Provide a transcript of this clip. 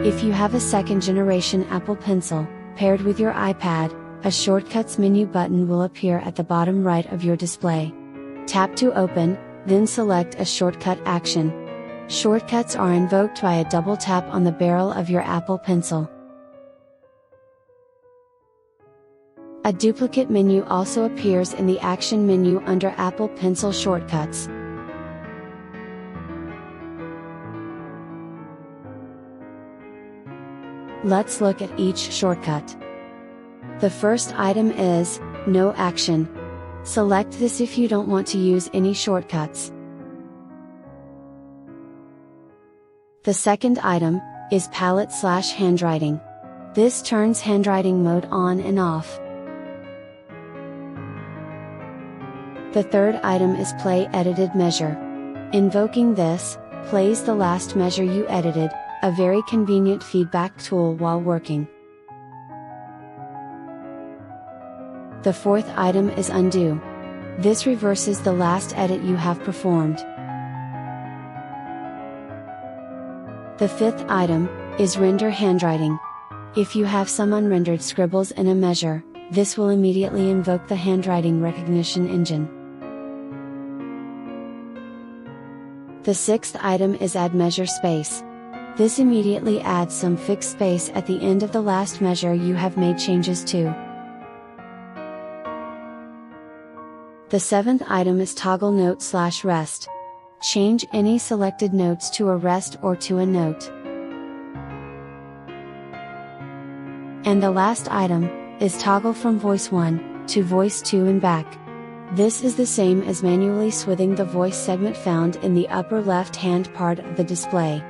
If you have a second generation Apple Pencil, paired with your iPad, a Shortcuts menu button will appear at the bottom right of your display. Tap to open, then select a shortcut action. Shortcuts are invoked by a double tap on the barrel of your Apple Pencil. A duplicate menu also appears in the Action menu under Apple Pencil shortcuts. Let's look at each shortcut. The first item is No Action. Select this if you don't want to use any shortcuts. The second item is Palette/Handwriting. This turns handwriting mode on and off. The third item is Play Edited Measure. Invoking this, plays the last measure you edited, a very convenient feedback tool while working. The fourth item is Undo. This reverses the last edit you have performed. The fifth item is Render Handwriting. If you have some unrendered scribbles in a measure, this will immediately invoke the handwriting recognition engine. The sixth item is Add Measure Space. This immediately adds some fixed space at the end of the last measure you have made changes to. The seventh item is Toggle Note/Rest. Change any selected notes to a rest or to a note. And the last item is Toggle from Voice 1 to Voice 2 and back. This is the same as manually swithing the voice segment found in the upper left-hand part of the display.